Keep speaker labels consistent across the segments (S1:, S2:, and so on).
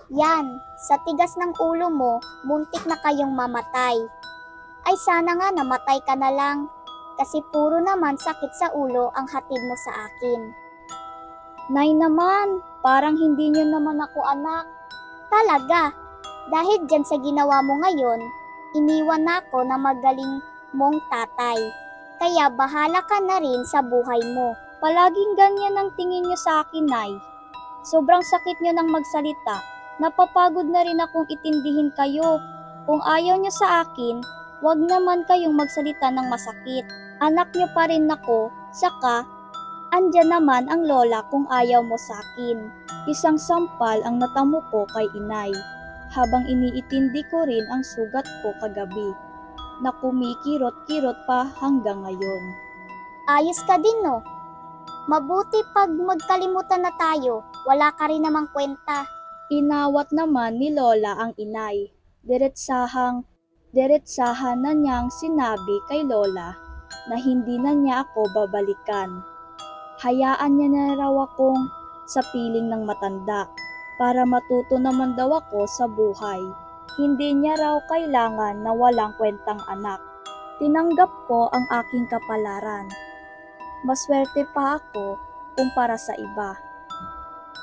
S1: Yan, sa tigas ng ulo mo, muntik na kayong mamatay. Ay sana nga namatay ka na lang, kasi puro naman sakit sa ulo ang hatid mo sa akin. Nay naman, parang hindi niyo naman ako anak. Talaga, dahil dyan sa ginawa mo ngayon, iniwan na ako na magaling mong tatay. Kaya bahala ka na rin sa buhay mo. Palaging ganyan ang tingin niyo sa akin, Nay. Sobrang sakit niyo nang magsalita. Napapagod na rin akong itindihin kayo. Kung ayaw niyo sa akin, wag naman kayong magsalita ng masakit. Anak niyo pa rin ako, saka andyan naman ang lola kung ayaw mo sa akin. Isang sampal ang natamo ko kay inay, habang iniitindi ko rin ang sugat ko kagabi, na kumikirot-kirot pa hanggang ngayon. Ayos ka din no? Mabuti pag magkalimutan na tayo, wala ka rin namang kwenta. Inawat naman ni lola ang inay. Diretsahan na niyang sinabi kay lola na hindi na niya ako babalikan. Hayaan niya na raw akong sa piling ng matanda para matuto naman daw ako sa buhay. Hindi niya raw kailangan na walang kwentang anak. Tinanggap ko ang aking kapalaran. Maswerte pa ako kumpara sa iba.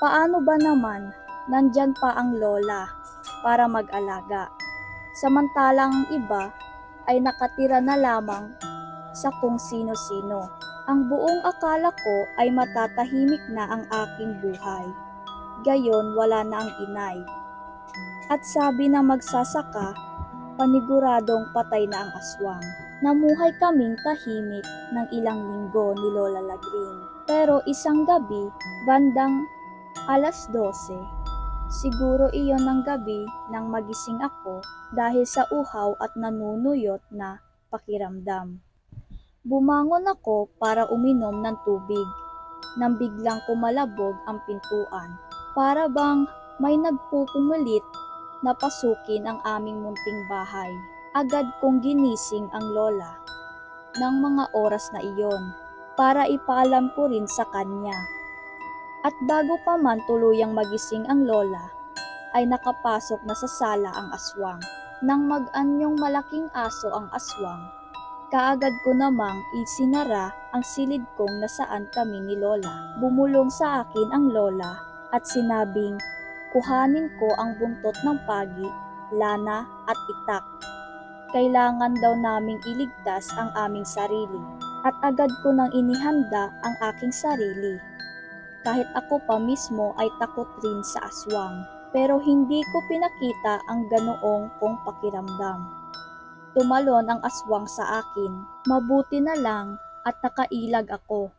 S1: Paano ba naman, nandyan pa ang lola para mag-alaga. Samantalang ang iba ay nakatira na lamang sa kung sino-sino. Ang buong akala ko ay matatahimik na ang aking buhay. Gayon wala na ang inay. At sabi na magsasaka, paniguradong patay na ang aswang. Namuhay kaming tahimik ng ilang linggo ni Lola Lagring. Pero isang gabi, bandang 12:00, siguro iyon ang gabi nang magising ako dahil sa uhaw at nanunuyot na pakiramdam. Bumangon ako para uminom ng tubig, nang biglang kumalabog ang pintuan. Para bang may nagpupumilit na pasukin ang aming munting bahay. Agad kong ginising ang lola ng mga oras na iyon para ipaalam ko rin sa kanya. At bago pa man tuluyang magising ang lola, ay nakapasok na sa sala ang aswang. Nang mag-anyong malaking aso ang aswang, kaagad ko namang isinara ang silid kong nasaan kami ni lola. Bumulong sa akin ang lola at sinabing kuhanin ko ang buntot ng pagi, lana at itak. Kailangan daw naming iligtas ang aming sarili, at agad ko nang inihanda ang aking sarili. Kahit ako pa mismo ay takot rin sa aswang, pero hindi ko pinakita ang ganoong kong pakiramdam. Tumalon ang aswang sa akin, mabuti na lang at nakailag ako,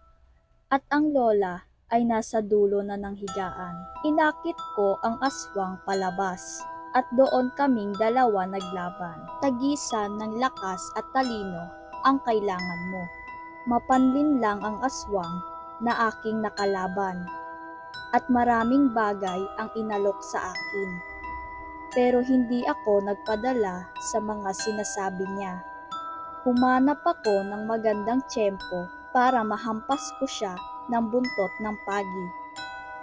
S1: at ang lola ay nasa dulo na ng higaan. Inakit ko ang aswang palabas, at doon kaming dalawa naglaban. Tagisan ng lakas at talino ang kailangan mo. Mapanlin lang ang aswang na aking nakalaban, at maraming bagay ang inalok sa akin. Pero hindi ako nagpadala sa mga sinasabi niya. Humanap ako ng magandang tiyempo para mahampas ko siya ng buntot ng pagi,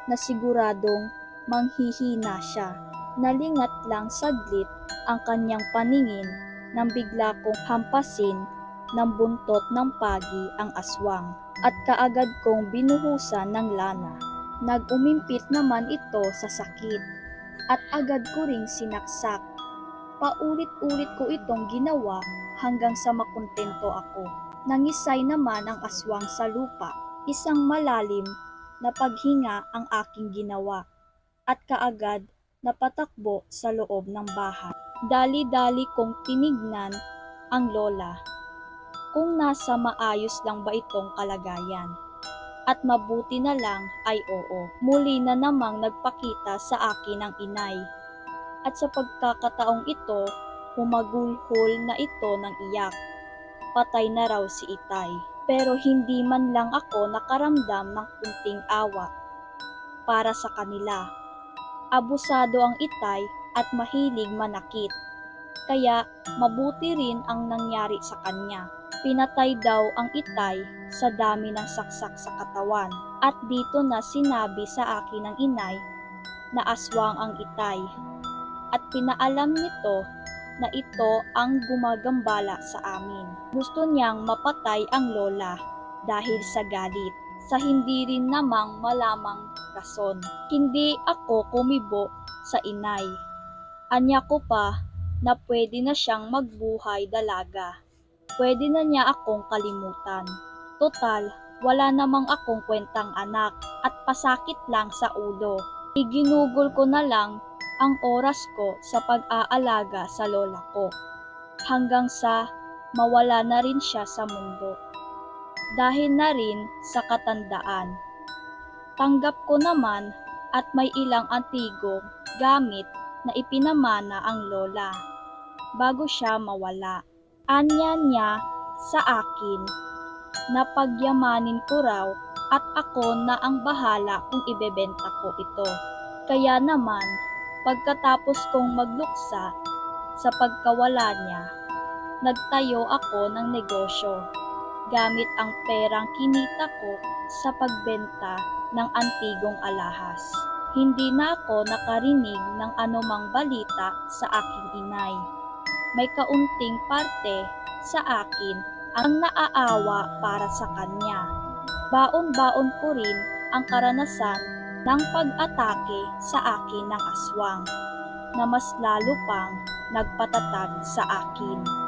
S1: na siguradong manghihina siya. Nalingat lang saglit ang kanyang paningin nang bigla kong hampasin ng buntot ng pagi ang aswang, at kaagad kong binuhusan ng lana. Nag-umimpit naman ito sa sakit, at agad ko ring sinaksak. Paulit-ulit ko itong ginawa hanggang sa makontento ako. Nangisay naman ang aswang sa lupa. Isang malalim na paghinga ang aking ginawa, at kaagad napatakbo sa loob ng bahay. Dali-dali kong tinignan ang lola kung nasa maayos lang ba itong kalagayan. At mabuti na lang ay oo. Muli na namang nagpakita sa akin ang inay. At sa pagkakataong ito, humagulhol na ito ng iyak. Patay na raw si itay. Pero hindi man lang ako nakaramdam ng kunting awa para sa kanila. Abusado ang itay at mahilig manakit. Kaya mabuti rin ang nangyari sa kanya. Pinatay daw ang itay sa dami ng saksak sa katawan. At dito na sinabi sa akin ng inay na aswang ang itay at pinaalam nito na ito ang gumagambala sa amin. Gusto niyang mapatay ang lola dahil sa galit, sa hindi rin namang malamang rason. Hindi ako kumibo sa inay. Anya ko pa na pwede na siyang magbuhay dalaga. Pwede na niya akong kalimutan. Total, wala namang akong kwentang anak at pasakit lang sa ulo. Iginugol ko na lang ang oras ko sa pag-aalaga sa lola ko hanggang sa mawala na rin siya sa mundo. Dahil na rin sa katandaan. Tanggap ko naman at may ilang antigong gamit na ipinamana ang lola bago siya mawala. Anya niya sa akin na pagyamanin ko raw at ako na ang bahala kung ibebenta ko ito. Kaya naman, pagkatapos kong magluksa sa pagkawala niya, nagtayo ako ng negosyo gamit ang perang kinita ko sa pagbenta ng antigong alahas. Hindi na ako nakarinig ng anumang balita sa aking inay. May kaunting parte sa akin ang naaawa para sa kanya. Baon-baon ko rin ang karanasan ng pag-atake sa akin ng aswang na mas lalo pang nagpatatag sa akin.